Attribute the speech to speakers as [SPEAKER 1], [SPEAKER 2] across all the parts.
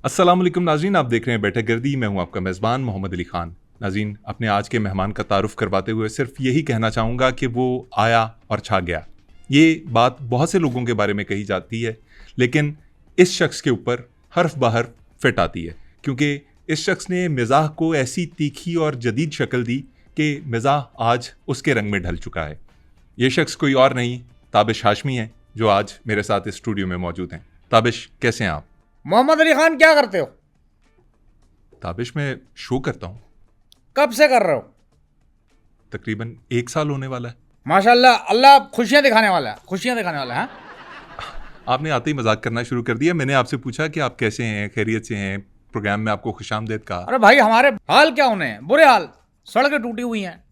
[SPEAKER 1] अस्सलाम वालेकुम नाज़रीन, आप देख रहे हैं बैठक गर्दी। मैं हूं आपका मेज़बान मोहम्मद अली ख़ान। नाज़रीन, अपने आज के मेहमान का तारुफ़ करवाते हुए सिर्फ यही कहना चाहूँगा कि वो आया और छा गया। ये बात बहुत से लोगों के बारे में कही जाती है, लेकिन इस शख्स के ऊपर हर्फ बहर्फ फिट आती है, क्योंकि इस शख्स ने मिज़ाह को ऐसी तीखी और जदीद शक्ल दी कि मिज़ाह आज उसके रंग में ढल चुका है। ये शख्स कोई और नहीं, ताबिश हाशमी है, जो आज मेरे साथ इस स्टूडियो में मौजूद हैं। ताबिश, कैसे हैं आप?
[SPEAKER 2] मोहम्मद अली खान, क्या करते हो?
[SPEAKER 1] ताबिश, मैं शो करता हूँ।
[SPEAKER 2] कब से कर रहे हो?
[SPEAKER 1] तकरीबन 1 साल होने वाला है।
[SPEAKER 2] माशाल्लाह, अल्लाह खुशियां दिखाने वाला है, खुशियां दिखाने वाला है।
[SPEAKER 1] आपने आते ही मजाक करना शुरू कर दिया। मैंने आपसे पूछा कि आप कैसे हैं, खैरियत से हैं। प्रोग्राम में आपको खुशामदीद कहा।
[SPEAKER 2] अरे भाई, हमारे हाल क्या होने हैं, बुरे हाल। सड़कें टूटी हुई हैं,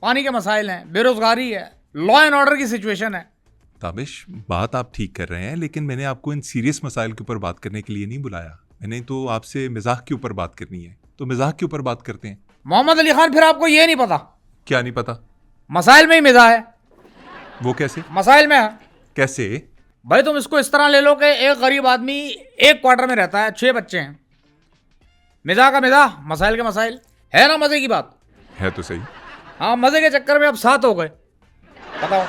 [SPEAKER 2] पानी के मसाइल हैं, बेरोजगारी है, लॉ एंड ऑर्डर की सिचुएशन है।
[SPEAKER 1] ताबिश, बात आप ठीक कर रहे हैं, लेकिन मैंने आपको इन सीरियस मसाइल के ऊपर बात करने के लिए नहीं बुलाया। मैंने तो आपसे मिजाह के ऊपर बात करनी है, तो मिजाह के ऊपर बात करते हैं।
[SPEAKER 2] मोहम्मद अली खान, फिर आपको ये नहीं पता?
[SPEAKER 1] क्या नहीं पता?
[SPEAKER 2] मसाइल में ही मिजाज है।
[SPEAKER 1] वो कैसे?
[SPEAKER 2] मसाइल में है।
[SPEAKER 1] कैसे?
[SPEAKER 2] भाई, तुम इसको इस तरह ले लो कि एक गरीब आदमी एक क्वार्टर में रहता है, 6 बच्चे हैं। मिजाह का मिजाह, मसाइल के मसाइल। है ना मजे की बात?
[SPEAKER 1] है तो सही।
[SPEAKER 2] हाँ, मजे के चक्कर में अब 7 हो गए। बताओ।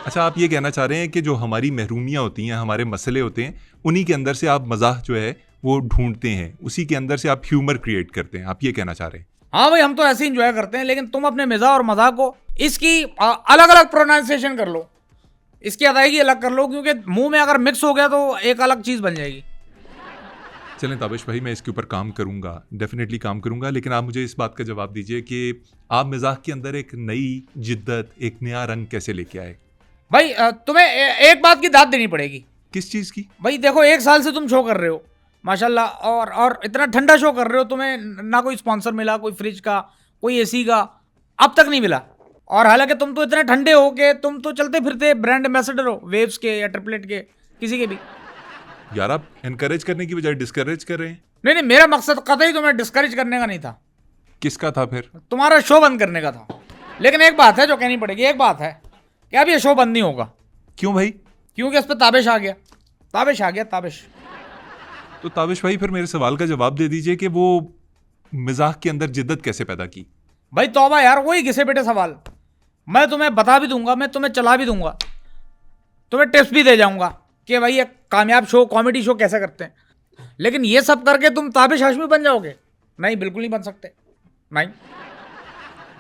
[SPEAKER 1] अच्छा, आप ये कहना चाह रहे हैं कि जो हमारी महरूमियाँ होती हैं, हमारे मसले होते हैं, उन्हीं के अंदर से आप मजाह जो है वो ढूंढते हैं, उसी के अंदर से आप ह्यूमर क्रिएट करते हैं। आप ये कहना चाह रहे हैं?
[SPEAKER 2] हाँ भाई, हम तो ऐसे इंजॉय करते हैं, लेकिन तुम अपने मिजाह और मजाक को इसकी अलग अलग प्रोनाउंसिएशन कर लो, इसकी अदायगी अलग कर लो, क्योंकि मुंह में अगर मिक्स हो गया तो एक अलग चीज बन जाएगी।
[SPEAKER 1] चलें ताबिश भाई, मैं इसके ऊपर काम करूंगा, डेफिनेटली काम करूंगा, लेकिन आप मुझे इस बात का जवाब दीजिए कि आप मिजाह के अंदर एक नई जिद्दत, एक नया रंग कैसे लेके आए?
[SPEAKER 2] भाई, तुम्हें एक बात की दाद देनी पड़ेगी।
[SPEAKER 1] किस चीज़ की?
[SPEAKER 2] भाई देखो, 1 साल से तुम शो कर रहे हो माशाल्लाह, और इतना ठंडा शो कर रहे हो, तुम्हें ना कोई स्पॉन्सर मिला, कोई फ्रिज का, कोई एसी का अब तक नहीं मिला। और हालांकि तुम तो इतने ठंडे हो कि तुम तो चलते फिरते ब्रांड एम्बेसडर हो, वेव्स के या ट्रिपलेट के, किसी के भी।
[SPEAKER 1] यार, आप एनकरेज करने की बजाय डिस्करेज कर रहे हैं।
[SPEAKER 2] नहीं नहीं, मेरा मकसद कतई तुम्हें डिस्करेज करने का नहीं था।
[SPEAKER 1] किसका था फिर?
[SPEAKER 2] तुम्हारा शो बंद करने का था। लेकिन एक बात है जो कहनी पड़ेगी, एक बात है कि अब ये शो बंद नहीं होगा।
[SPEAKER 1] क्यों भाई?
[SPEAKER 2] क्योंकि इस पर ताबिश आ गया, ताबिश आ गया, ताबिश।
[SPEAKER 1] तो ताबिश भाई, फिर मेरे सवाल का जवाब दे दीजिए कि वो मिजाह के अंदर जिद्दत कैसे पैदा की?
[SPEAKER 2] भाई तौबा यार, वही घिसे पिटे सवाल। मैं तुम्हें बता भी दूंगा, मैं तुम्हें चला भी दूंगा, तुम्हें टिप्स भी दे जाऊंगा कि भाई एक कामयाब शो, कॉमेडी शो कैसे करते हैं। लेकिन ये सब करके तुम ताबिश हाशमी बन जाओगे? नहीं, बिल्कुल नहीं बन सकते। नहीं।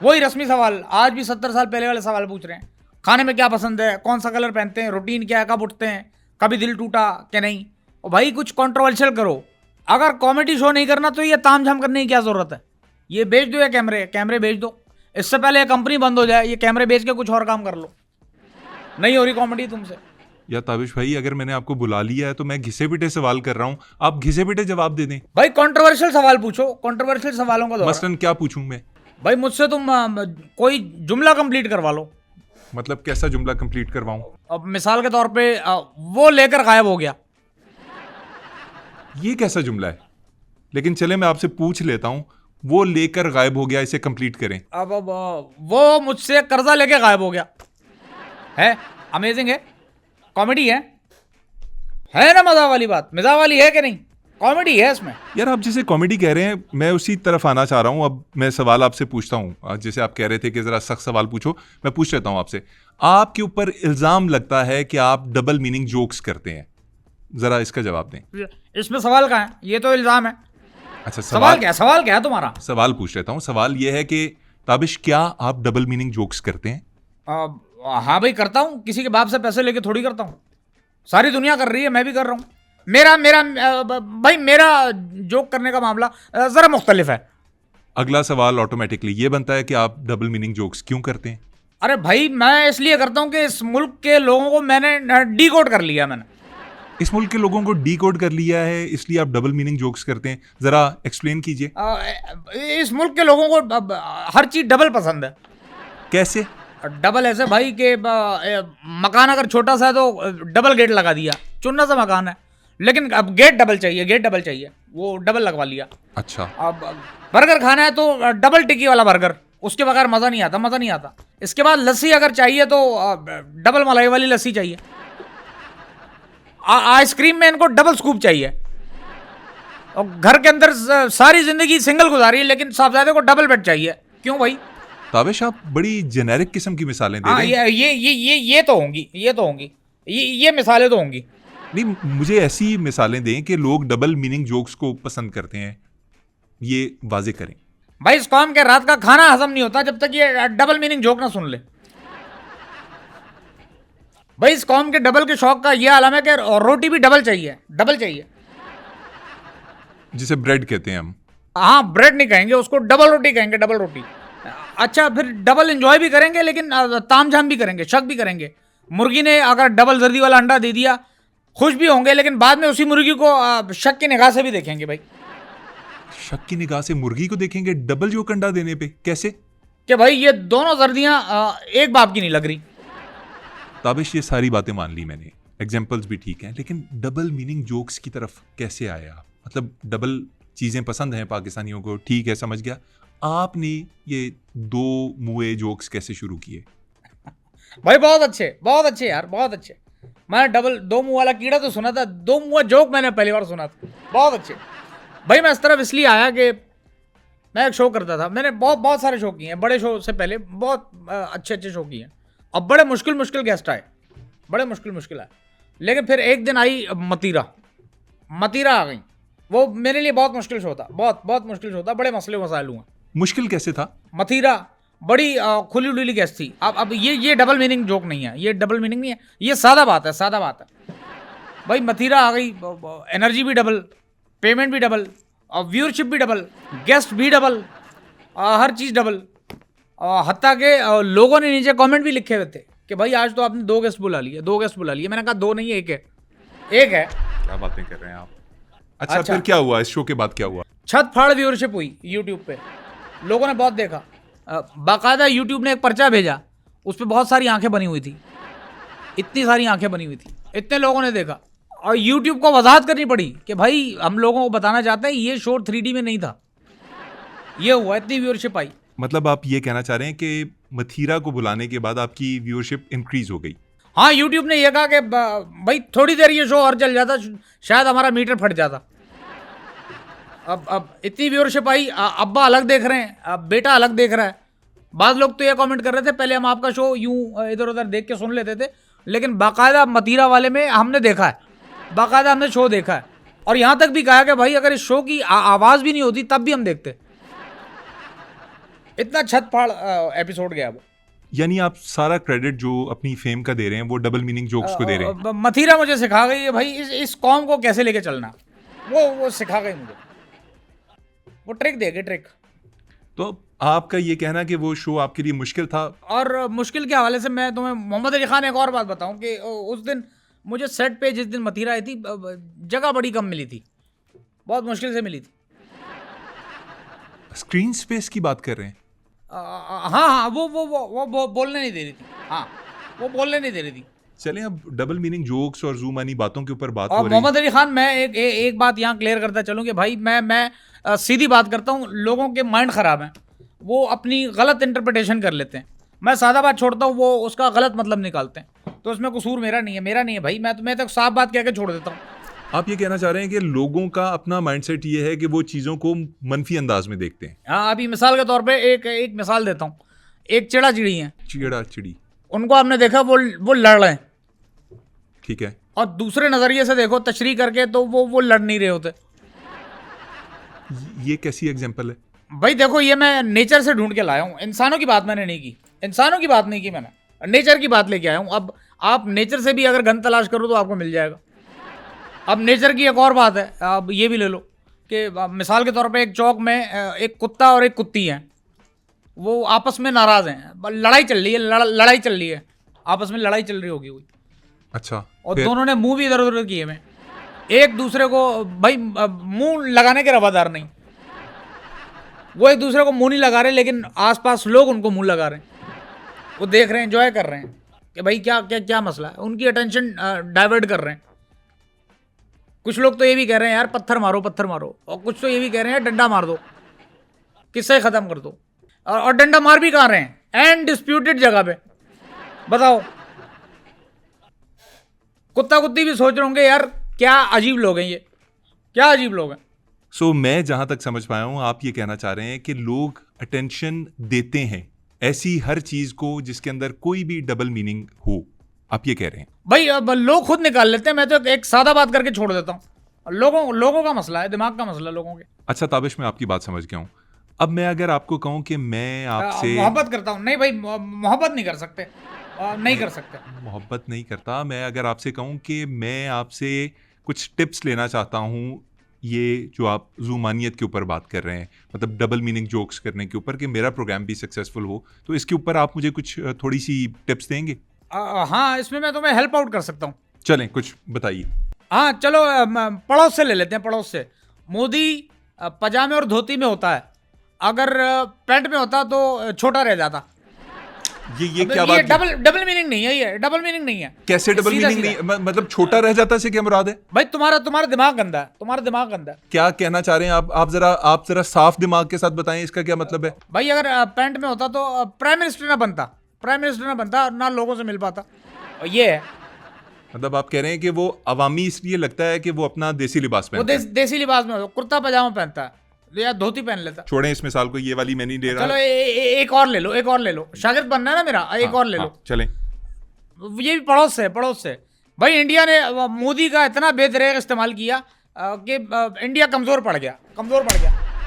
[SPEAKER 2] वही रस्मी सवाल, आज भी 70 साल पहले वाले सवाल पूछ रहे हैं। खाने में क्या पसंद है, कौन सा कलर पहनते हैं, रूटीन क्या है, कब उठते हैं, कभी दिल टूटा क्या नहीं। और भाई कुछ कंट्रोवर्शियल करो। अगर कॉमेडी शो नहीं करना तो ये तामझाम करने की क्या जरूरत है? ये बेच दो, या कैमरे बेच दो। इससे पहले ये कंपनी बंद हो जाए, ये कैमरे बेच के कुछ और काम कर लो। नहीं हो रही कॉमेडी तुमसे।
[SPEAKER 1] या ताबिश भाई, अगर मैंने आपको बुला लिया है तो मैं घिसे पिटे सवाल कर रहा हूं, आप घिसे पिटे जवाब दे दें।
[SPEAKER 2] भाई कंट्रोवर्शियल सवाल पूछो, कंट्रोवर्शियल सवालों का दौर।
[SPEAKER 1] मसलन क्या पूछूं मैं?
[SPEAKER 2] भाई मुझसे तुम कोई जुमला कंप्लीट करवा लो।
[SPEAKER 1] मतलब कैसा जुमला कंप्लीट करवाऊं?
[SPEAKER 2] अब मिसाल के तौर पे वो लेकर गायब हो गया।
[SPEAKER 1] ये कैसा जुमला है? लेकिन चले, मैं आपसे पूछ लेता हूं, वो लेकर गायब हो गया, इसे कंप्लीट करें।
[SPEAKER 2] अब वो मुझसे कर्जा लेके गायब हो गया। है अमेजिंग है, कॉमेडी है ना? मजा वाली बात, मजा वाली है कि नहीं? कॉमेडी है इसमें।
[SPEAKER 1] यार, आप जिसे कॉमेडी कह रहे हैं, मैं उसी तरफ आना चाह रहा हूं। अब मैं सवाल आपसे पूछता हूं, जैसे आप कह रहे थे कि जरा सख्त सवाल पूछो, मैं पूछ लेता हूं आपसे। आपके ऊपर इल्जाम लगता है कि आप डबल मीनिंग जोक्स करते हैं, जरा इसका जवाब दें।
[SPEAKER 2] इसमें सवाल कहाँ है? ये तो इल्जाम है।
[SPEAKER 1] अच्छा,
[SPEAKER 2] सवाल क्या है तुम्हारा?
[SPEAKER 1] सवाल पूछ लेता हूं। सवाल यह है कि ताबिश, क्या आप डबल मीनिंग जोक्स करते हैं?
[SPEAKER 2] हाँ भाई, करता हूँ। किसी के बाप से पैसे लेके थोड़ी करता हूँ। सारी दुनिया कर रही है, मैं भी कर रहा हूँ। मेरा जोक करने का मामला जरा मुख्तलिफ है।
[SPEAKER 1] अगला सवाल ऑटोमेटिकली ये बनता है कि आप डबल मीनिंग जोक्स क्यों करते हैं?
[SPEAKER 2] अरे भाई, मैं इसलिए करता हूँ कि इस मुल्क के लोगों को मैंने डीकोड कर लिया। मैंने
[SPEAKER 1] इस मुल्क के लोगों को डीकोड कर लिया है, इसलिए आप डबल मीनिंग जोक्स करते हैं। जरा एक्सप्लेन कीजिए।
[SPEAKER 2] इस मुल्क के लोगों को हर चीज डबल पसंद है।
[SPEAKER 1] कैसे?
[SPEAKER 2] डबल ऐसे भाई कि मकान अगर छोटा सा है तो डबल गेट लगा दिया, चुनना सा मकान है, लेकिन अब गेट डबल चाहिए, वो डबल लगवा लिया।
[SPEAKER 1] अच्छा।
[SPEAKER 2] अब बर्गर खाना है तो डबल टिक्की वाला बर्गर, उसके बगैर मज़ा नहीं आता। इसके बाद लस्सी अगर चाहिए तो डबल मलाई वाली लस्सी चाहिए। आइसक्रीम में इनको डबल स्कूप चाहिए, और घर के अंदर सारी जिंदगी सिंगल गुजारी है, लेकिन साहबजादे को डबल बेड चाहिए। क्यों भाई?
[SPEAKER 1] ताबिश, आप बड़ी जेनेरिक किस्म की मिसालें दे
[SPEAKER 2] हाँ,
[SPEAKER 1] रहे हैं।
[SPEAKER 2] ये तो होंगी, ये तो होंगी, ये मिसालें तो होंगी।
[SPEAKER 1] नहीं, मुझे ऐसी मिसालें दें कि लोग डबल मीनिंग जोक्स को पसंद करते हैं, ये वाजे करें।
[SPEAKER 2] भाई इस कौम के रात का खाना हजम नहीं होता जब तक ये डबल मीनिंग जोक ना सुन ले। भाई इस कौम के डबल के शौक का ये आलम है कि रोटी भी डबल चाहिए, डबल चाहिए।
[SPEAKER 1] जिसे ब्रेड कहते हैं हम।
[SPEAKER 2] हाँ, ब्रेड नहीं कहेंगे उसको, डबल रोटी कहेंगे, डबल रोटी। अच्छा, फिर डबल एंजॉय भी करेंगे, लेकिन तामझाम भी करेंगे, शक भी करेंगे। मुर्गी ने अगर डबल जर्दी वाला अंडा दे दिया, खुश भी होंगे, लेकिन बाद में उसी मुर्गी को शक की निगाह से भी देखेंगे। भाई
[SPEAKER 1] शक की निगाह से मुर्गी को देखेंगे डबल जोक अंडा देने पे? कैसे?
[SPEAKER 2] कि भाई ये दोनों जर्दियां एक बाप की नहीं लग रही।
[SPEAKER 1] ताबिश, ये सारी बातें मान ली मैंने, एग्जाम्पल्स भी ठीक हैं, लेकिन डबल मीनिंग जोक्स की तरफ कैसे आए आप? मतलब डबल चीज़ें पसंद हैं पाकिस्तानियों को, ठीक है, समझ गया। आपने ये दो मुए जोक्स कैसे शुरू किए?
[SPEAKER 2] भाई बहुत अच्छे यार, बहुत अच्छे। मैंने डबल दो मुंह वाला कीड़ा तो सुना था, दो मुंह जोक मैंने पहली बार सुना था। बहुत अच्छे। भाई मैं इस तरफ इसलिए आया कि मैं एक शो करता था, मैंने बहुत सारे शो किए हैं, बड़े शो से पहले बहुत अच्छे शो किए हैं। अब बड़े मुश्किल गेस्ट आए, बड़े मुश्किल आए, लेकिन फिर एक दिन आई मतीरा आ गई। वो मेरे लिए बहुत मुश्किल शो था, बहुत मुश्किल शो था, बड़े मसले मसाइल हुए।
[SPEAKER 1] मुश्किल कैसे था?
[SPEAKER 2] मथीरा बड़ी खुली उड़ीली गेस्ट थी। अब ये डबल मीनिंग जोक नहीं है, ये डबल मीनिंग नहीं है, ये सादा बात है। भाई मथीरा आ गई, एनर्जी भी डबल, पेमेंट भी डबल, और व्यूअरशिप भी डबल, गेस्ट भी डबल, हर चीज़ डबल। हत्ता के लोगों ने नीचे कमेंट भी लिखे हुए थे कि भाई आज तो आपने दो गेस्ट बुला लिए। मैंने कहा दो नहीं है, एक है।
[SPEAKER 1] क्या बातें कर रहे हैं आप? अच्छा, फिर क्या हुआ? इस शो के बाद क्या हुआ?
[SPEAKER 2] छत फाड़ व्यूअरशिप हुई यूट्यूब पे, लोगों ने बहुत देखा। बाकायदा यूट्यूब ने एक पर्चा भेजा, उस पर बहुत सारी आंखें बनी हुई थी, इतनी सारी आंखें बनी हुई थी, इतने लोगों ने देखा। और यूट्यूब को वजाहत करनी पड़ी कि भाई हम लोगों को बताना चाहते हैं ये शो 3D में नहीं था। ये हुआ, इतनी व्यूअरशिप आई।
[SPEAKER 1] मतलब आप ये कहना चाह रहे हैं कि मथीरा को बुलाने के बाद आपकी व्यूअरशिप इंक्रीज हो गई?
[SPEAKER 2] हाँ, यूट्यूब ने यह कहा कि भाई थोड़ी देर ये शो और चल जाता, शायद हमारा मीटर फट जाता। अब इतनी व्यूअरशिप आई, अब्बा अलग देख रहे हैं, अब बेटा अलग देख रहा है। बाद लोग तो ये कमेंट कर रहे थे, पहले हम आपका शो यूं इधर उधर देख के सुन लेते थे, लेकिन बाकायदा मतीरा वाले में हमने देखा है, बाकायदा हमने शो देखा है। और यहाँ तक भी कहा कि भाई अगर इस शो की आवाज़ भी नहीं होती तब भी हम देखते। इतना छत फाड़ एपिसोड गया वो।
[SPEAKER 1] यानी आप सारा क्रेडिट जो अपनी फेम का दे रहे हैं वो डबल मीनिंग जोक्स को दे रहे हैं?
[SPEAKER 2] मथीरा मुझे सिखा गई है भाई इस कौम को कैसे लेके चलना, वो सिखा गई मुझे, वो ट्रिक देगी, ट्रिक।
[SPEAKER 1] तो आपका ये कहना कि वो शो आपके लिए मुश्किल था?
[SPEAKER 2] और मुश्किल के हवाले से मैं तुम्हें मोहम्मद अली खान एक और बात बताऊं कि उस दिन मुझे सेट पे जिस दिन मथीरा आई थी, जगह बड़ी कम मिली थी, बहुत मुश्किल से मिली थी।
[SPEAKER 1] स्क्रीन स्पेस की बात कर रहे हैं?
[SPEAKER 2] हाँ, वो बोलने नहीं दे रही थी। हाँ, वो बोलने नहीं दे रही थी।
[SPEAKER 1] चलें, अब डबल मीनिंग जोक्स और जूम आनी बातों के ऊपर बात हो
[SPEAKER 2] और
[SPEAKER 1] रही है।
[SPEAKER 2] मोहम्मद अली खान, मैं एक बात यहाँ क्लियर करता चलूँ कि भाई मैं सीधी बात करता हूँ, लोगों के माइंड ख़राब हैं, वो अपनी गलत इंटरप्रिटेशन कर लेते हैं। मैं सादा बात छोड़ता हूँ, वो उसका गलत मतलब निकालते हैं, तो उसमें कसूर मेरा नहीं है भाई। मैं तो साफ बात कह के छोड़ देता हूँ।
[SPEAKER 1] आप ये कहना चाह रहे हैं कि लोगों का अपना माइंडसेट ये है कि वो चीज़ों को मनफी अंदाज में देखते हैं?
[SPEAKER 2] हाँ, अभी मिसाल के तौर पे एक मिसाल देता हूँ। एक चिड़ा चिड़ी है,
[SPEAKER 1] चिड़ा चिड़ी,
[SPEAKER 2] उनको आपने देखा वो लड़ रहे हैं,
[SPEAKER 1] ठीक है,
[SPEAKER 2] और दूसरे नज़रिए से देखो तशरीह करके तो वो लड़ नहीं रहे होते।
[SPEAKER 1] ये कैसी एग्जांपल है?
[SPEAKER 2] भाई देखो, ये मैं नेचर से ढूंढ के लाया हूँ, इंसानों की बात मैंने नहीं की, मैंने नेचर की बात लेके आया हूँ। अब आप नेचर से भी अगर गन तलाश करो तो आपको मिल जाएगा। अब नेचर की एक और बात है, अब ये भी ले लो कि मिसाल के तौर पे एक चौक में एक कुत्ता और एक कुत्ती हैं, वो आपस में नाराज़ हैं, लड़ाई चल रही है, आपस में लड़ाई चल रही होगी कोई।
[SPEAKER 1] अच्छा,
[SPEAKER 2] और दोनों ने मुंह भी इधर उधर किए हुए, एक दूसरे को भाई मुंह लगाने के रवादार नहीं, वो एक दूसरे को मुंह नहीं लगा रहे, लेकिन आसपास लोग उनको मुंह लगा रहे हैं, वो देख रहे हैं, एंजॉय कर रहे हैं कि भाई क्या क्या क्या मसला है, उनकी अटेंशन डाइवर्ट कर रहे हैं। कुछ लोग तो ये भी कह रहे हैं यार पत्थर मारो, और कुछ तो ये भी कह रहे हैं डंडा मार दो, किससे ख़त्म कर दो। और डंडा मार भी कहाँ रहे हैं? एंड डिस्प्यूटेड जगह पे, बताओ। कुत्ता कुत्ती भी सोच रहे होंगे यार क्या अजीब लोग हैं ये, क्या अजीब लोग हैं।
[SPEAKER 1] सो मैं जहां तक समझ पाया हूं आप ये कहना चाह रहे हैं कि लोग अटेंशन देते हैं ऐसी हर चीज को जिसके अंदर कोई भी डबल मीनिंग हो, आप ये कह रहे हैं?
[SPEAKER 2] भाई अब लोग खुद निकाल लेते हैं, मैं तो एक सादा बात करके छोड़ देता हूँ। लोगों का मसला है, दिमाग का मसला लोगों के।
[SPEAKER 1] अच्छा ताबिश, मैं आपकी बात समझ गया हूं। अब मैं अगर आपको कहूं कि मैं आपसे
[SPEAKER 2] मोहब्बत करता हूँ, नहीं भाई मोहब्बत नहीं कर सकते, नहीं कर सकते।
[SPEAKER 1] मोहब्बत नहीं करता, मैं अगर आपसे कहूं कि मैं आपसे कुछ टिप्स लेना चाहता हूं, ये जो आप ज़ुमानियत के ऊपर बात कर रहे हैं, मतलब डबल मीनिंग जोक्स करने के ऊपर, कि मेरा प्रोग्राम भी सक्सेसफुल हो, तो इसके ऊपर आप मुझे कुछ थोड़ी सी टिप्स देंगे?
[SPEAKER 2] हाँ, इसमें मैं तुम्हें हेल्प आउट कर सकता हूँ।
[SPEAKER 1] चलें, कुछ बताइए।
[SPEAKER 2] हाँ चलो, पड़ोस से ले लेते हैं, पड़ोस से। मोदी पजामे और धोती में होता है, अगर पैंट में होता तो छोटा रह जाता।
[SPEAKER 1] ये क्या बात है?
[SPEAKER 2] डबल मीनिंग नहीं है, ये डबल मीनिंग नहीं है।
[SPEAKER 1] कैसे डबल मीनिंग नहीं? मतलब छोटा रह जाता से क्या मुराद है?
[SPEAKER 2] भाई तुम्हारा दिमाग गंदा है, तुम्हारा दिमाग गंदा है।
[SPEAKER 1] क्या कहना चाह रहे हैं आप जरा साफ दिमाग के साथ बताएं, इसका क्या मतलब है?
[SPEAKER 2] भाई अगर पैंट में होता तो प्राइम मिनिस्टर ना बनता, ना लोगों से मिल पाता। और ये है,
[SPEAKER 1] मतलब आप कह रहे हैं कि वो अवामी इसलिए लगता है कि वो अपना देसी लिबास
[SPEAKER 2] वो
[SPEAKER 1] पहनता है।
[SPEAKER 2] देसी लिबास में कुर्ता पजामा पहनता है या धोती पहन लेता।
[SPEAKER 1] छोड़ें इस मिसाल को, ये वाली मैं नहीं दे रहा।
[SPEAKER 2] चलो एक और ले लो, शागिर्द बनना है ना मेरा, एक और ले लो।
[SPEAKER 1] चलें।
[SPEAKER 2] ये भी पड़ोस से। भाई इंडिया ने मोदी का इतना बेदरेग इस्तेमाल किया कि इंडिया कमजोर पड़ गया।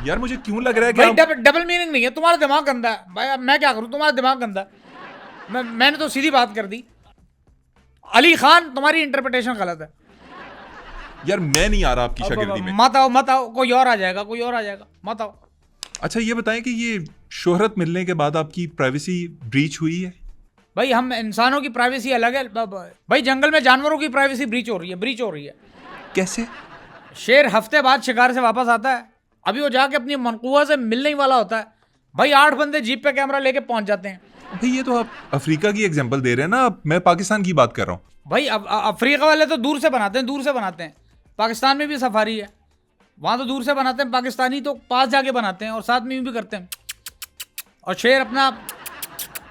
[SPEAKER 1] यार मुझे क्यों लग रहा है कि
[SPEAKER 2] भाई डबल मीनिंग नहीं है, तुम्हारा दिमाग गंदा है। भाई अब मैं क्या करूं, तुम्हारा दिमाग गंदा है। मैंने तो सीधी बात कर दी। अली खान, तुम्हारी इंटरप्रिटेशन गलत है।
[SPEAKER 1] यार मैं नहीं आ रहा आपकी शागिर्दी में।
[SPEAKER 2] मत आओ, कोई और आ जाएगा, मत आओ।
[SPEAKER 1] अच्छा ये बताएं कि ये शोहरत मिलने के बाद आपकी प्राइवेसी ब्रीच हुई है?
[SPEAKER 2] भाई हम इंसानों की प्राइवेसी अलग है, भाई जंगल में जानवरों की प्राइवेसी ब्रीच हो रही है।
[SPEAKER 1] कैसे?
[SPEAKER 2] शेर हफ्ते बाद शिकार से वापस आता है, अभी वो जाके अपनी मनकूवा से मिलने ही वाला होता है। भाई 8 बंदे जीप पे कैमरा लेके पहुंच जाते हैं।
[SPEAKER 1] भाई ये तो आप अफ्रीका की एग्जांपल दे रहे हैं ना, मैं पाकिस्तान की बात कर रहा हूँ।
[SPEAKER 2] भाई अब अफ्रीका वाले तो दूर से बनाते हैं। पाकिस्तान में भी सफारी है, वहां तो दूर से बनाते हैं, पाकिस्तानी तो पास जाके बनाते हैं और साथ में भी करते हैं। और शेर अपना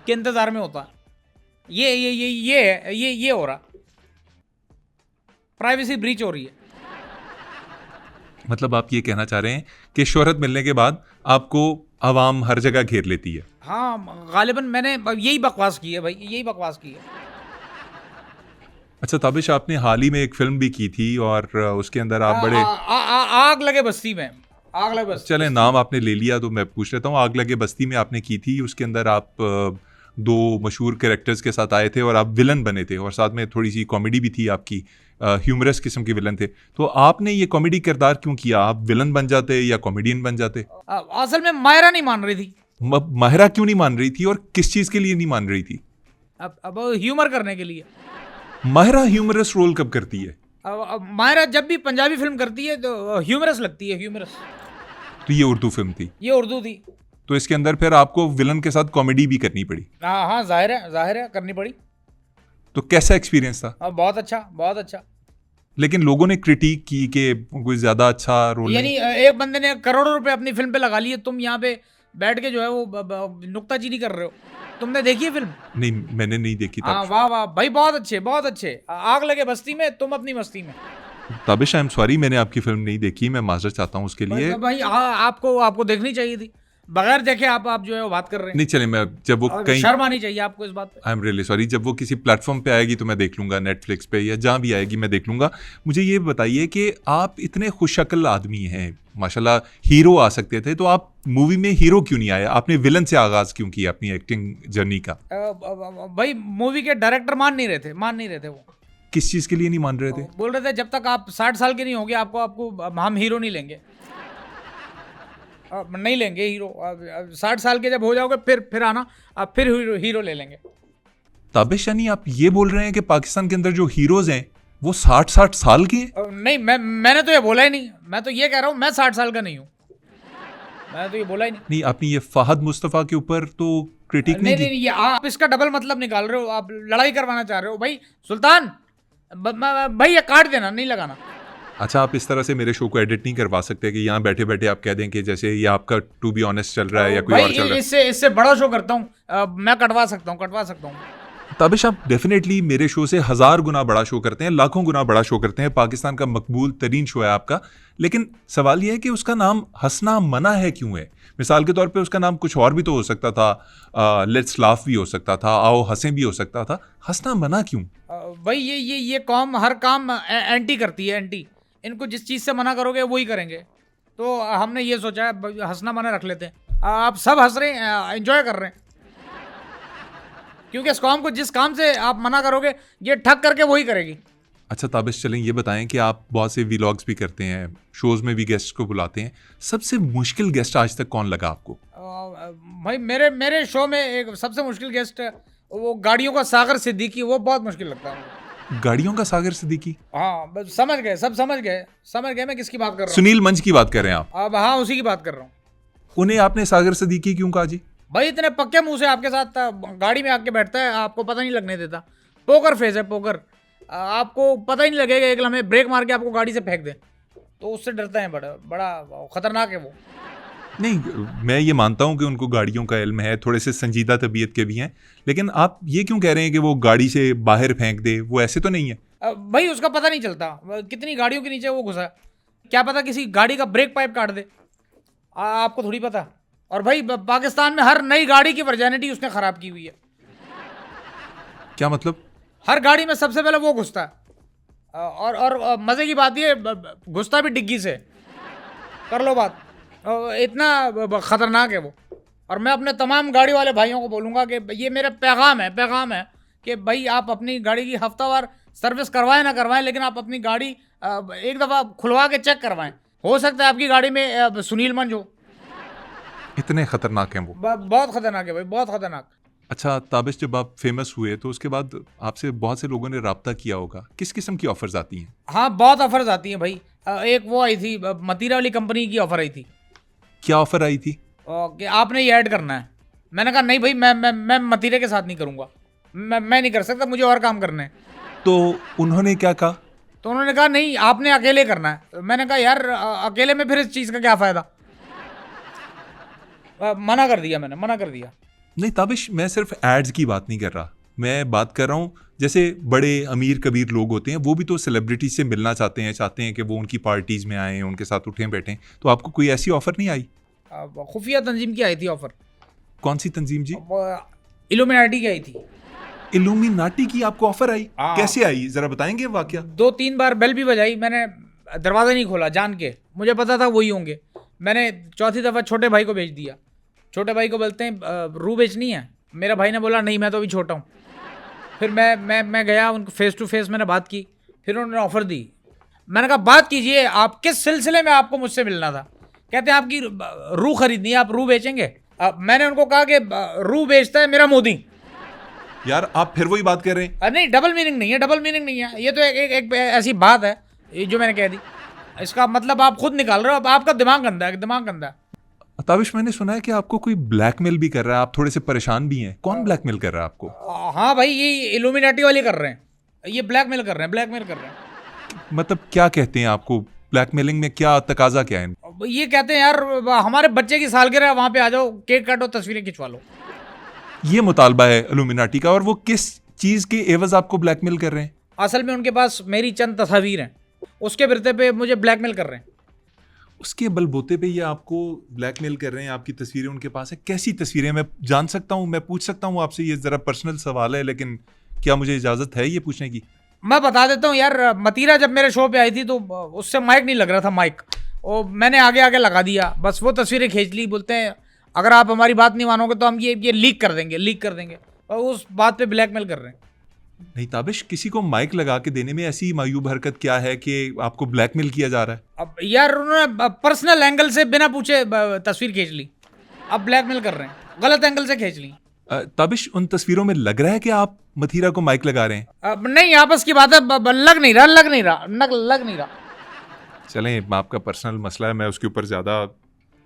[SPEAKER 2] के इंतजार में होता है। ये हो रहा, प्राइवेसी ब्रीच हो रही है।
[SPEAKER 1] मतलब आप ये कहना चाह रहे हैं कि शोहरत मिलने के बाद आपको आवाम हर जगह घेर लेती है?
[SPEAKER 2] हाँ गालिबन मैंने यही बकवास की है भाई, यही बकवास की है।
[SPEAKER 1] अच्छा ताबिश, आपने हाल ही में एक फिल्म भी की थी और उसके अंदर आप बड़े
[SPEAKER 2] आग लगे बस्ती में,
[SPEAKER 1] चले नाम आपने ले लिया तो मैं पूछ लेता हूँ। आग लगे बस्ती में आपने की थी, उसके अंदर आप 2 मशहूर कैरेक्टर्स के साथ आए थे और आप विलन बने थे और साथ में थोड़ी सी कॉमेडी भी थी आपकी, ह्यूमरस किस्म के विलन थे। तो आपने ये कॉमेडी किरदार क्यों किया? आप विलन बन जाते या कॉमेडियन बन जाते?
[SPEAKER 2] असल में मायरा नहीं मान रही थी।
[SPEAKER 1] माहिरा क्यों नहीं मान रही थी और किस चीज़ के लिए नहीं मान रही थी?
[SPEAKER 2] अब ह्यूमर करने के लिए।
[SPEAKER 1] माहिरा ह्यूमरस रोल कब करती है?
[SPEAKER 2] मायरा जब भी पंजाबी फिल्म करती है तो ह्यूमरस लगती है, ह्यूमरस।
[SPEAKER 1] तो ये उर्दू फिल्म थी?
[SPEAKER 2] ये उर्दू थी।
[SPEAKER 1] तो इसके अंदर फिर आपको विलन के साथ कॉमेडी भी करनी पड़ी?
[SPEAKER 2] हाँ जाहिर है करनी पड़ी।
[SPEAKER 1] तो कैसा एक्सपीरियंस था?
[SPEAKER 2] बहुत अच्छा।
[SPEAKER 1] लेकिन लोगों ने क्रिटिक की कि कोई ज्यादा अच्छा रोल
[SPEAKER 2] यानी एक बंदे ने करोड़ों रुपए अपनी फिल्म पे लगा लिए, तुम यहाँ पे बैठ के जो है वो नुक्ताचीनी कर रहे हो। तुमने देखी है फिल्म?
[SPEAKER 1] नहीं, मैंने नहीं देखी।
[SPEAKER 2] हाँ वाह भाई, बहुत अच्छे। आग लगे बस्ती में, तुम अपनी मस्ती में।
[SPEAKER 1] ताबिश, आई एम सॉरी, मैंने आपकी फिल्म नहीं देखी, मैं माजरत चाहता हूँ उसके लिए।
[SPEAKER 2] भाई आपको देखनी चाहिए थी, बगैर देखे आप जो है वो बात कर रहे हैं।
[SPEAKER 1] नहीं चले, मैं जब वो कहीं,
[SPEAKER 2] शर्म आनी चाहिए आपको इस बात पे।
[SPEAKER 1] आई एम रियली सॉरी, जब वो किसी प्लेटफॉर्म पे आएगी तो मैं देख लूंगा, नेटफ्लिक्स पे या जहाँ भी आएगी मैं देख लूंगा। मुझे ये बताइए कि आप इतने खुशशक्ल आदमी हैं, माशाल्लाह, हीरो आ सकते थे, तो आप मूवी में हीरो क्यों नहीं आए? आपने विलन से आगाज क्यों किया अपनी एक्टिंग जर्नी का?
[SPEAKER 2] भाई मूवी के डायरेक्टर मान नहीं रहे थे वो।
[SPEAKER 1] किस चीज के लिए नहीं मान रहे थे?
[SPEAKER 2] बोल रहे थे जब तक आप 60 साल के नहीं होंगे आपको हम हीरो नहीं लेंगे, नहीं लेंगे हीरो। 60 साल के जब हो जाओगे फिर आना, आप फिर हीरो ले लेंगे।
[SPEAKER 1] ताबिश, यानी आप ये बोल रहे हैं कि पाकिस्तान के अंदर जो हीरोज हैं वो 60 साल के हैं?
[SPEAKER 2] नहीं, मैंने तो ये बोला ही नहीं। मैं तो ये कह रहा हूँ मैं 60 साल का नहीं हूँ, मैंने तो ये बोला ही नहीं।
[SPEAKER 1] आपने ये फहद मुस्तफ़ा के ऊपर तो क्रिटिक नहीं की?
[SPEAKER 2] नहीं, ये आप इसका डबल मतलब निकाल रहे हो, आप लड़ाई करवाना चाह रहे हो। भाई सुल्तान भाई ये काट देना, नहीं लगाना।
[SPEAKER 1] अच्छा, आप इस तरह से मेरे शो को एडिट नहीं करवा सकते कि यहाँ बैठे बैठे आप कह दें कि जैसे ये आपका टू बी ऑनेस्ट चल रहा है या कोई और चल रहा है?
[SPEAKER 2] इससे बड़ा शो करता हूँ, मैं कटवा सकता हूँ।
[SPEAKER 1] ताबिश, आप डेफिनेटली मेरे शो से 1000 गुना बड़ा शो करते हैं, लाखों गुना बड़ा शो करते हैं, पाकिस्तान का मकबूल तरीन शो है आपका। लेकिन सवाल यह है कि उसका नाम हंसना मना है क्यों है? मिसाल के तौर पे उसका नाम कुछ और भी तो हो सकता था, लेट्स लाफ भी हो सकता था, आओ हंसें भी हो सकता था, हंसना मना क्यों?
[SPEAKER 2] भाई ये कौम हर काम एंटी करती है, एंटी। इनको जिस चीज़ से मना करोगे वही करेंगे। तो हमने ये सोचा है हंसना मना रख लेते हैं। आप सब हंस रहे हैं, एंजॉय कर रहे हैं, क्योंकि इस कौम को जिस काम से आप मना करोगे ये ठग करके वही करेगी।
[SPEAKER 1] अच्छा ताबिश, चलें ये बताएं कि आप बहुत से व्लॉग्स भी करते हैं, शोज़ में भी गेस्ट को बुलाते हैं, सबसे मुश्किल गेस्ट आज तक कौन लगा आपको?
[SPEAKER 2] भाई मेरे शो में एक सबसे मुश्किल गेस्ट वो गाड़ियों का सागर सिद्दीकी, वो बहुत मुश्किल लगता है।
[SPEAKER 1] गाड़ियों का सागर सिद्दीकी?
[SPEAKER 2] हाँ, बस समझ गए, सब समझ गए मैं किसकी बात कर रहा हूँ।
[SPEAKER 1] सुनील मंच की बात कर रहे हैं आप?
[SPEAKER 2] अब हाँ, उसी की बात कर रहा हूँ।
[SPEAKER 1] उन्हें आपने सागर सिद्दीकी क्यों कहा जी?
[SPEAKER 2] भाई इतने पक्के मुंह से आपके साथ गाड़ी में आके बैठता है, आपको पता नहीं लगने देता। पोकर फेस है, पोकर। आपको पता ही नहीं लगेगा, एक लम्हे ब्रेक मार के आपको गाड़ी से फेंक दे, तो उससे डरता है। बड़ा बड़ा खतरनाक है वो।
[SPEAKER 1] नहीं, मैं ये मानता हूँ कि उनको गाड़ियों का इल्म है, थोड़े से संजीदा तबीयत के भी हैं, लेकिन आप ये क्यों कह रहे हैं कि वो गाड़ी से बाहर फेंक दे? वो ऐसे तो नहीं है।
[SPEAKER 2] भाई उसका पता नहीं चलता कितनी गाड़ियों के नीचे वो घुसा है, क्या पता किसी गाड़ी का ब्रेक पाइप काट दे, आपको थोड़ी पता। और भाई पाकिस्तान में हर नई गाड़ी की वर्जैनिटी उसने खराब की हुई है।
[SPEAKER 1] क्या मतलब?
[SPEAKER 2] हर गाड़ी में सबसे पहले वो घुसता है, और मजे की बात ये घुसता भी डिग्गी से। कर लो बात, इतना खतरनाक है वो। और मैं अपने तमाम गाड़ी वाले भाइयों को बोलूँगा कि ये मेरा पैगाम है कि भाई आप अपनी गाड़ी की हफ्तावार सर्विस करवाएं ना करवाएं, लेकिन आप अपनी गाड़ी एक दफ़ा खुलवा के चेक करवाएं। हो सकता है आपकी गाड़ी में सुनील मंच हो।
[SPEAKER 1] इतने खतरनाक हैं वो?
[SPEAKER 2] बहुत खतरनाक है भाई, बहुत खतरनाक।
[SPEAKER 1] अच्छा ताबिश, जब आप फेमस हुए तो उसके बाद आपसे बहुत से लोगों ने रब्ता किया होगा, किस किस्म की ऑफर्स आती हैं?
[SPEAKER 2] हाँ, बहुत ऑफर्स आती हैं भाई। एक वो आई थी, मतीरा वाली कंपनी की ऑफर आई थी।
[SPEAKER 1] क्या ऑफर आई थी?
[SPEAKER 2] कि आपने ये ऐड करना है। मैंने कहा नहीं भाई, मैं मतीरे के साथ नहीं करूँगा, मैं नहीं कर सकता, मुझे और काम करने हैं।
[SPEAKER 1] तो उन्होंने क्या कहा?
[SPEAKER 2] तो उन्होंने कहा नहीं, आपने अकेले करना है। मैंने कहा यार अकेले में फिर इस चीज़ का क्या फ़ायदा। मना कर दिया मैंने, मना कर दिया।
[SPEAKER 1] नहीं ताबिश, मैं सिर्फ एड्स की बात नहीं कर रहा, मैं बात कर रहा हूँ जैसे बड़े अमीर कबीर लोग होते हैं, वो भी तो सेलिब्रिटी से मिलना चाहते हैं कि वो उनकी पार्टीज़ में आएँ, उनके साथ उठें बैठें। तो आपको कोई ऐसी ऑफ़र नहीं आई?
[SPEAKER 2] खुफिया तंजीम की आई थी ऑफ़र।
[SPEAKER 1] कौन सी तंजीम जी?
[SPEAKER 2] इल्यूमिनाटी की आई थी।
[SPEAKER 1] इल्यूमिनाटी की आपको ऑफ़र आई? कैसे आई, ज़रा बताएंगे वाकया?
[SPEAKER 2] 2-3 बार बेल भी बजाई मैंने, दरवाज़ा नहीं खोला जान के, मुझे पता था वही होंगे। मैंने चौथी दफ़ा छोटे भाई को भेज दिया। छोटे भाई को बोलते हैं रू बेचनी है। मेरा भाई ने बोला नहीं, मैं तो अभी छोटा हूँ। फिर मैं गया, उनको फेस टू फेस मैंने बात की। फिर उन्होंने ऑफ़र दी। मैंने कहा बात कीजिए, आप किस सिलसिले में आपको मुझसे मिलना था? कहते हैं आपकी रू खरीदनी है, आप रू बेचेंगे? मैंने उनको कहा कि रू बेचता है मेरा मोदी।
[SPEAKER 1] यार आप फिर वही बात कर रहे हैं।
[SPEAKER 2] नहीं, डबल मीनिंग नहीं है, डबल मीनिंग नहीं है। ये तो एक ऐसी बात है ये जो मैंने कह दी। इसका मतलब आप खुद निकाल रहे हो, आपका दिमाग गंदा है, दिमाग गंदा है।
[SPEAKER 1] ताबिश, मैंने सुना है कि आपको कोई ब्लैकमेल भी कर रहा है, आप थोड़े से परेशान भी हैं। कौन ब्लैकमेल कर रहा है आपको?
[SPEAKER 2] हाँ भाई, ये इल्यूमिनाटी वाले कर रहे हैं, ये ब्लैकमेल कर रहे हैं, ब्लैकमेल कर रहे हैं।
[SPEAKER 1] मतलब क्या कहते हैं आपको? ब्लैकमेलिंग में क्या तकाजा क्या है?
[SPEAKER 2] ये कहते हैं यार हमारे बच्चे की सालगिरह, वहाँ पे आ जाओ, केक काटो, तस्वीरें खिंचवा लो।
[SPEAKER 1] ये मुतालबा है इल्यूमिनाटी का। और वो किस चीज़ के एवज आपको ब्लैकमेल कर रहे हैं?
[SPEAKER 2] असल में उनके पास मेरी चंद तस्वीर हैं, उसके बिरते पे मुझे ब्लैकमेल कर रहे हैं।
[SPEAKER 1] उसके बलबूते पे ये आपको ब्लैकमेल कर रहे हैं? आपकी तस्वीरें उनके पास है? कैसी तस्वीरें? मैं जान सकता हूँ, मैं पूछ सकता हूँ आपसे? ये ज़रा पर्सनल सवाल है, लेकिन क्या मुझे इजाज़त है ये पूछने की?
[SPEAKER 2] मैं बता देता हूँ यार। मतीरा जब मेरे शो पे आई थी तो उससे माइक नहीं लग रहा था, माइक वो मैंने आगे आगे लगा दिया, बस वो तस्वीरें खींच ली। बोलते हैं अगर आप हमारी बात नहीं मानोगे तो हम ये लीक कर देंगे, और उस बात पे ब्लैकमेल कर रहे हैं।
[SPEAKER 1] नहीं ताबिश, किसी को माइक लगा के देने में ऐसी मायूब हरकत क्या है कि आपको ब्लैकमेल किया जा रहा है?
[SPEAKER 2] अब यार उन्होंने पर्सनल एंगल से बिना पूछे तस्वीर खींच ली, अब ब्लैकमेल कर रहे हैं, गलत एंगल से खींच ली।
[SPEAKER 1] ताबिश, उन तस्वीरों में लग रहा है कि आप मथीरा को माइक लगा रहे हैं?
[SPEAKER 2] अब नहीं, आपस की बात है, लग नहीं रहा।
[SPEAKER 1] चलें, आपका पर्सनल मसला है, मैं उसके ऊपर ज़्यादा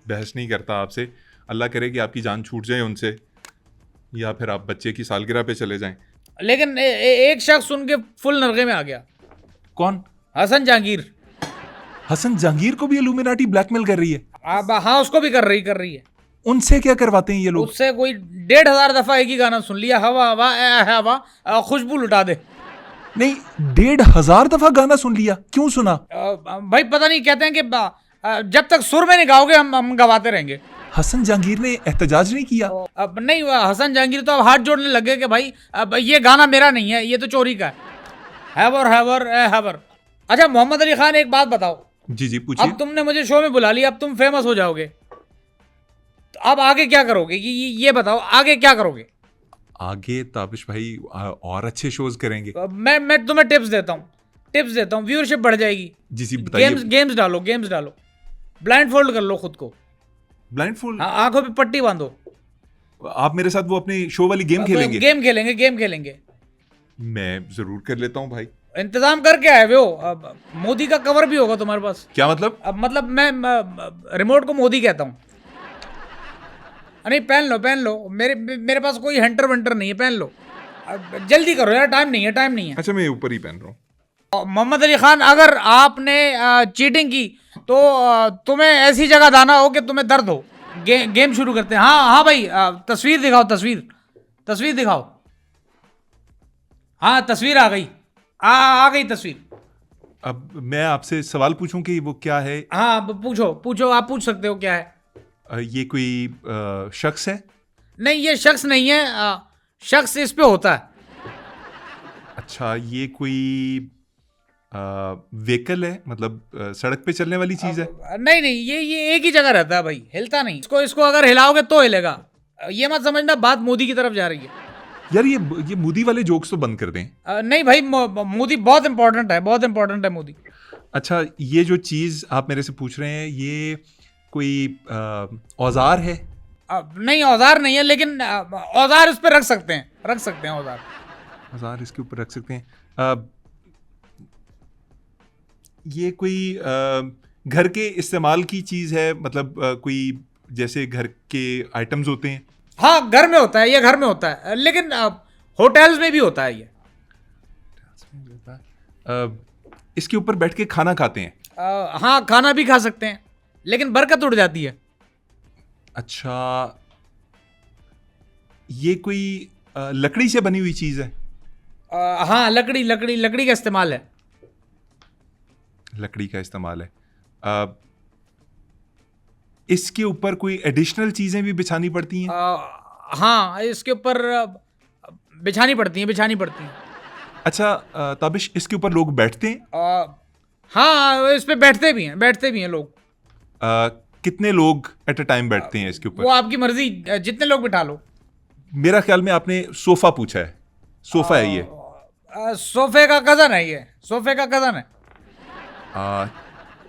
[SPEAKER 1] बहस नहीं करता आपसे। अल्लाह करे कि आपकी जान छूट जाए उनसे, या फिर आप बच्चे की सालगिरह पे चले जाएं।
[SPEAKER 2] लेकिन एक शख्स उनके फुल नरगे में आ गया।
[SPEAKER 1] कौन?
[SPEAKER 2] हसन जहांगीर।
[SPEAKER 1] हसन जहांगीर को भी इल्यूमिनाटी ब्लैकमेल कर रही है?
[SPEAKER 2] अब हाँ, उसको भी कर रही है।
[SPEAKER 1] उनसे क्या करवाते हैं ये लोग?
[SPEAKER 2] उससे कोई 1,500 दफा एक ही गाना सुन लिया, हवा हवा ए हवा, खुशबू लुटा दे।
[SPEAKER 1] नहीं, 1,500 दफा गाना सुन लिया? क्यों सुना?
[SPEAKER 2] भाई पता नहीं, कहते हैं कि जब तक सुर में नहीं गाओगे हम गवाते रहेंगे।
[SPEAKER 1] हसन जहांगीर ने एहतजाज नहीं किया?
[SPEAKER 2] अब नहीं, हसन जहांगीर तो अब हाथ जोड़ने लगे कि भाई अब ये गाना मेरा नहीं है, ये तो चोरी का है। हैवर हैवर ए हैवर। अच्छा मोहम्मद अली खान, एक बात बताओ।
[SPEAKER 1] जी जी पूछिए।
[SPEAKER 2] अब तुमने मुझे शो में बुला लिया, अब तुम फेमस हो जाओगे, तो अब आगे क्या करोगे? ये बताओ, आगे क्या करोगे?
[SPEAKER 1] आगे ताबिश भाई और अच्छे शोज करेंगे।
[SPEAKER 2] मैं तुम्हें टिप्स देता हूँ, व्यूअरशिप बढ़ जाएगी।
[SPEAKER 1] जी जी बताइए।
[SPEAKER 2] गेम्स डालो, ब्लाइंड फोल्ड कर लो खुद को,
[SPEAKER 1] ब्लाइंड फोल्ड?
[SPEAKER 2] आंखों पे पट्टी बांधो।
[SPEAKER 1] आप मेरे साथ वो अपनी शो वाली गेम खेलेंगे?
[SPEAKER 2] गेम खेलेंगे।
[SPEAKER 1] मैं जरूर कर लेता हूँ भाई।
[SPEAKER 2] इंतजाम करके आए हुए हो। अब मोदी का कवर भी होगा तुम्हारे पास।
[SPEAKER 1] क्या मतलब?
[SPEAKER 2] अब मतलब मैं रिमोट को मोदी कहता हूँ। नहीं पहन लो, मेरे पास कोई हंटर वंटर नहीं है, पहन लो। अब जल्दी करो यार, टाइम नहीं है।
[SPEAKER 1] अच्छा मैं ऊपर ही पहन रहा हूँ।
[SPEAKER 2] मोहम्मद अली खान, अगर आपने चीटिंग की तो तुम्हें ऐसी जगह जाना हो कि तुम्हें दर्द हो। गेम शुरू करते हैं। हाँ भाई, तस्वीर दिखाओ, तस्वीर दिखाओ। हाँ तस्वीर आ गई, आ गई तस्वीर।
[SPEAKER 1] अब मैं आपसे सवाल पूछूं कि वो क्या है?
[SPEAKER 2] हाँ पूछो, आप पूछ सकते हो, क्या है?
[SPEAKER 1] ये कोई शख्स है?
[SPEAKER 2] नहीं, ये शख्स नहीं है, शख्स इस पे होता है।
[SPEAKER 1] अच्छा, ये कोई व्हीकल है, मतलब सड़क पे चलने वाली चीज है?
[SPEAKER 2] नहीं, ये एक ही जगह रहता है भाई, हिलता नहीं। इसको अगर हिलाओगे तो हिलेगा। ये मत समझना बात मोदी की तरफ जा रही है।
[SPEAKER 1] यार ये मोदी वाले जोक्स तो बंद कर दें।
[SPEAKER 2] नहीं भाई, मोदी बहुत इंपॉर्टेंट है, मोदी।
[SPEAKER 1] अच्छा, ये जो चीज आप मेरे से पूछ रहे हैं, ये कोई औजार है?
[SPEAKER 2] नहीं, औजार नहीं है, लेकिन औजार इस पर रख सकते हैं
[SPEAKER 1] औजार इसके ऊपर रख सकते हैं। ये कोई घर के इस्तेमाल की चीज है, मतलब कोई जैसे घर के आइटम्स होते हैं?
[SPEAKER 2] हाँ घर में होता है, ये घर में होता है, लेकिन होटल्स में भी होता है ये।
[SPEAKER 1] इसके ऊपर बैठ के खाना खाते हैं?
[SPEAKER 2] हाँ खाना भी खा सकते हैं, लेकिन बरकत उड़ जाती है।
[SPEAKER 1] अच्छा, ये कोई लकड़ी से बनी हुई चीज है?
[SPEAKER 2] हाँ लकड़ी का इस्तेमाल है।
[SPEAKER 1] लकड़ी का इस्तेमाल है। इसके ऊपर कोई एडिशनल चीजें भी बिछानी पड़ती हैं?
[SPEAKER 2] हाँ इसके ऊपर बिछानी पड़ती हैं।
[SPEAKER 1] अच्छा ताबिश, इसके ऊपर लोग बैठते हैं?
[SPEAKER 2] हाँ इस पे बैठते भी हैं लोग।
[SPEAKER 1] कितने लोग एट अ टाइम बैठते हैं इसके ऊपर?
[SPEAKER 2] वो आपकी मर्जी, जितने लोग बिठा लो।
[SPEAKER 1] मेरा ख्याल में आपने सोफा पूछा है। सोफा है ये?
[SPEAKER 2] सोफे का कजन है ये,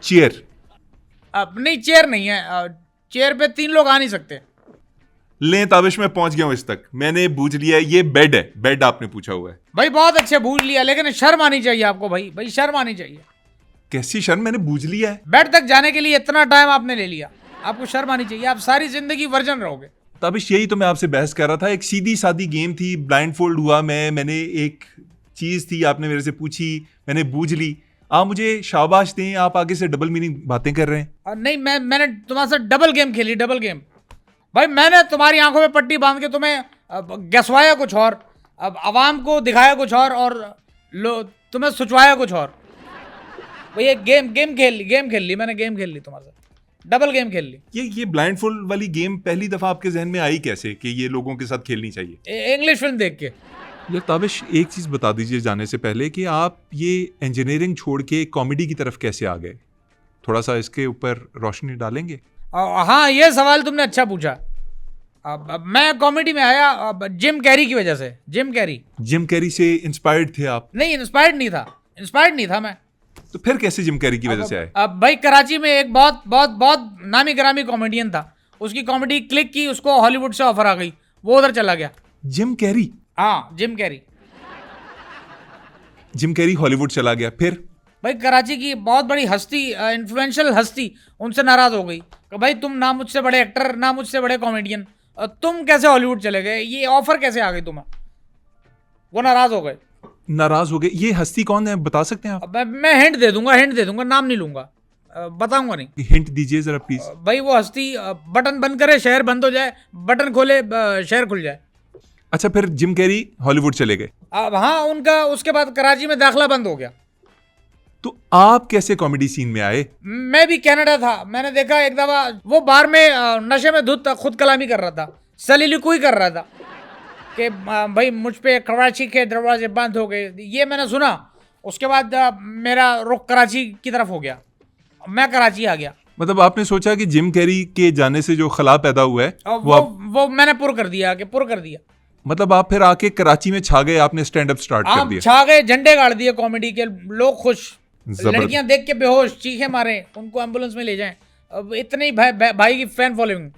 [SPEAKER 1] चेयर?
[SPEAKER 2] नहीं चेयर नहीं है, चेयर पे 3 लोग आ नहीं सकते।
[SPEAKER 1] लें ताबिश, मैं पहुंच गया हूं इस तक, मैंने बूझ लिया, ये बेड है। बेड आपने पूछा हुआ है
[SPEAKER 2] भाई, बहुत अच्छे बूझ लिया, लेकिन शर्म आनी चाहिए आपको भाई, शर्म आनी चाहिए।
[SPEAKER 1] कैसी शर्म? मैंने बूझ लिया है।
[SPEAKER 2] बेड तक जाने के लिए इतना टाइम आपने ले लिया, आपको शर्म आनी चाहिए। आप सारी जिंदगी वर्जन रहोगे।
[SPEAKER 1] ताबिश, यही तो मैं आपसे बहस कर रहा था। एक सीधी सादी गेम थी, ब्लाइंड फोल्ड हुआ, मैंने एक चीज थी, आपने मेरे से पूछी, मैंने बूझ ली। आप मुझे शाबाश दें, आप आगे से डबल मीनिंग बातें कर रहे हैं।
[SPEAKER 2] नहीं, मैंने तुम्हारे साथ डबल गेम खेली, डबल गेम। भाई मैंने तुम्हारी आंखों में पट्टी बांध के तुम्हें गसवाया कुछ और, अब आवाम को दिखाया कुछ और तुम्हें सुचवाया कुछ और। भैया गेम खेल ली मैंने, तुम्हारे साथ डबल गेम खेल ली।
[SPEAKER 1] ये ब्लाइंड फोल्ड वाली गेम पहली दफा आपके जहन में आई कैसे कि ये लोगों के साथ खेलनी चाहिए?
[SPEAKER 2] इंग्लिश फिल्म देख के।
[SPEAKER 1] यार ताबिश, एक चीज बता दीजिए जाने से पहले कि आप ये इंजीनियरिंग छोड़ के कॉमेडी की तरफ कैसे आ गए? थोड़ा सा इसके ऊपर रोशनी डालेंगे?
[SPEAKER 2] हाँ ये सवाल तुमने अच्छा पूछा। अब मैं कॉमेडी में आया जिम कैरी की वजह से।
[SPEAKER 1] जिम कैरी से इंस्पायर्ड थे आप?
[SPEAKER 2] नहीं, इंस्पायर्ड नहीं था मैं।
[SPEAKER 1] तो फिर कैसे जिम कैरी की वजह से आए?
[SPEAKER 2] अब भाई कराची में एक बहुत नामी गिरामी कॉमेडियन था, उसकी कॉमेडी क्लिक की, उसको हॉलीवुड से ऑफर आ गई, वो उधर चला गया।
[SPEAKER 1] Jim Carrey?
[SPEAKER 2] हाँ जिम कैरी
[SPEAKER 1] हॉलीवुड चला गया, फिर?
[SPEAKER 2] भाई कराची की बहुत बड़ी हस्ती, इन्फ्लुएंशियल हस्ती उनसे नाराज हो गई कि भाई तुम ना मुझसे बड़े एक्टर, ना मुझसे बड़े कॉमेडियन, तुम कैसे हॉलीवुड चले गए, ये ऑफर कैसे आ गई तुम्हें? वो नाराज हो गए। ये हस्ती कौन है, बता सकते हैं आप? मैं हिंट दे दूंगा, नाम नहीं लूंगा। बताऊंगा नहीं।
[SPEAKER 1] हिंट दीजिए जरा प्लीज।
[SPEAKER 2] भाई वो हस्ती बटन बंद करे शहर बंद हो जाए, बटन खोले शहर खुल जाए।
[SPEAKER 1] अच्छा, फिर जिम कैरी हॉलीवुड चले गए।
[SPEAKER 2] अब हाँ, उनका उसके बाद कराची में दाखला बंद हो गया।
[SPEAKER 1] तो आप कैसे कॉमेडी सीन में आए?
[SPEAKER 2] मैं भी कनाडा था, मैंने देखा एक दफा वो बार में नशे में धुत खुद कलामी कर रहा था, सलीलुकुई कर रहा था कि भाई मुझ पे कराची के दरवाजे बंद हो गए। ये मैंने सुना, उसके बाद मेरा रुख कराची की तरफ हो गया, मैं कराची आ गया।
[SPEAKER 1] मतलब आपने सोचा कि जिम कैरी के जाने से जो खला पैदा हुआ है
[SPEAKER 2] वो मैंने पुर कर दिया, कि पुर कर दिया।
[SPEAKER 1] मतलब आप फिर आके कराची में छा गए, आपने स्टैंड अप स्टार्ट कर
[SPEAKER 2] आप
[SPEAKER 1] दिया।
[SPEAKER 2] छा गए, झंडे गाड़ दिए कॉमेडी के, लोग खुश,
[SPEAKER 1] जबरदस्त।
[SPEAKER 2] लड़कियां देख के बेहोश, चीखे मारे, उनको एम्बुलेंस में ले जाएं। अब इतनी भाई की फैन फॉलोइंग,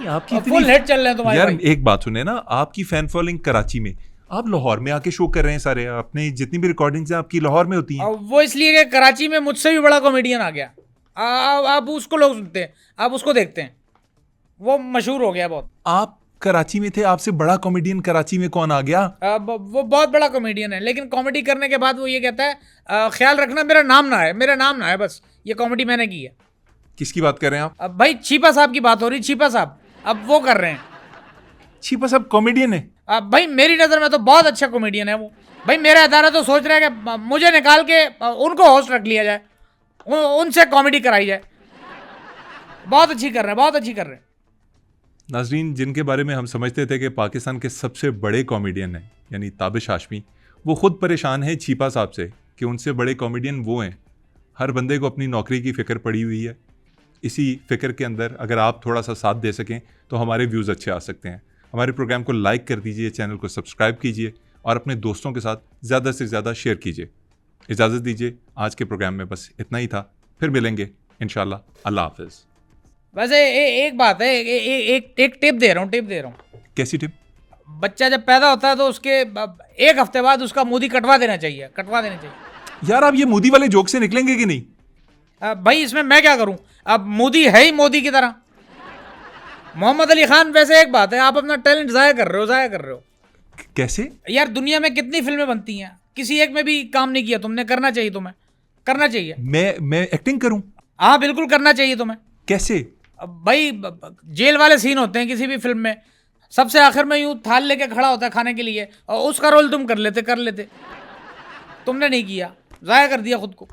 [SPEAKER 1] आपकी
[SPEAKER 2] फुल हिट चल रहे हैं तुम्हारे
[SPEAKER 1] यार
[SPEAKER 2] भाई।
[SPEAKER 1] एक बात सुने ना, आपकी फैन फॉलोइंग कराची में, आप लाहौर में आके शो कर रहे हैं सारे, अपने जितनी भी रिकॉर्डिंग्स हैं आपकी लाहौर में होती हैं।
[SPEAKER 2] वो इसलिए कि कराची में मुझसे भी बड़ा कॉमेडियन आ गया। अब उसको लोग सुनते हैं, अब उसको देखते हैं, वो मशहूर हो गया बहुत।
[SPEAKER 1] आप कराची में थे, आपसे बड़ा कॉमेडियन कराची में कौन आ गया?
[SPEAKER 2] वो बहुत बड़ा कॉमेडियन है, लेकिन कॉमेडी करने के बाद वो ये कहता है ख्याल रखना मेरा नाम ना है, मेरा नाम ना है, बस ये कॉमेडी मैंने की है।
[SPEAKER 1] किसकी बात कर रहे हैं आप?
[SPEAKER 2] अब भाई छीपा साहब की बात हो रही, छीपा साहब अब वो कर रहे हैं।
[SPEAKER 1] छिपा साहब कॉमेडियन है?
[SPEAKER 2] अब भाई मेरी नज़र में तो बहुत अच्छा कॉमेडियन है वो। भाई मेरा अदारा तो सोच रहा है कि मुझे निकाल के उनको होस्ट रख लिया जाए, उनसे कॉमेडी कराई जाए। बहुत अच्छी कर रहे हैं, बहुत अच्छी कर रहे हैं।
[SPEAKER 1] नाजरीन, जिनके बारे में हम समझते थे कि पाकिस्तान के सबसे बड़े कॉमेडियन हैं, यानी ताबिश हाशमी, वो खुद परेशान है छिपा साहब से कि उनसे बड़े कॉमेडियन वो हैं। हर बंदे को अपनी नौकरी की फ़िक्र पड़ी हुई है। इसी फ़िक्र के अंदर अगर आप थोड़ा सा साथ दे सकें तो हमारे व्यूज़ अच्छे आ सकते हैं। हमारे प्रोग्राम को लाइक कर दीजिए, चैनल को सब्सक्राइब कीजिए और अपने दोस्तों के साथ ज़्यादा से ज़्यादा शेयर कीजिए। इजाज़त दीजिए, आज के प्रोग्राम में बस इतना ही था। फिर मिलेंगे इंशाल्लाह। अल्लाह हाफ़िज़।
[SPEAKER 2] वैसे एक बात है, एक टिप दे रहा हूँ, टिप दे रहा हूँ।
[SPEAKER 1] कैसी टिप?
[SPEAKER 2] बच्चा जब पैदा होता है तो उसके एक हफ्ते बाद उसका मुदी कटवा देना चाहिए, कटवा देना चाहिए।
[SPEAKER 1] यार आप ये मोदी वाले जोक से निकलेंगे कि नहीं?
[SPEAKER 2] भाई इसमें मैं क्या करूं, अब मोदी है ही मोदी की तरह। मोहम्मद अली खान, वैसे एक बात है, आप अपना टैलेंट ज़ाया कर रहे हो, ज़ाया कर रहे हो।
[SPEAKER 1] कैसे?
[SPEAKER 2] यार दुनिया में कितनी फिल्में बनती हैं, किसी एक में भी काम नहीं किया तुमने, करना चाहिए तुम्हें, करना चाहिए।
[SPEAKER 1] मैं एक्टिंग करूं?
[SPEAKER 2] हाँ बिल्कुल करना चाहिए तुम्हें।
[SPEAKER 1] कैसे?
[SPEAKER 2] अब भाई जेल वाले सीन होते हैं किसी भी फिल्म में, सबसे आखिर में यूं थाल लेके खड़ा होता है खाने के लिए, और उसका रोल तुम कर लेते। तुमने नहीं किया, ज़ाया कर दिया खुद को।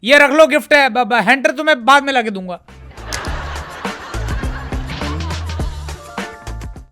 [SPEAKER 2] ये रख लो गिफ्ट है, हैंटर तुम्हें बाद में लाके दूंगा।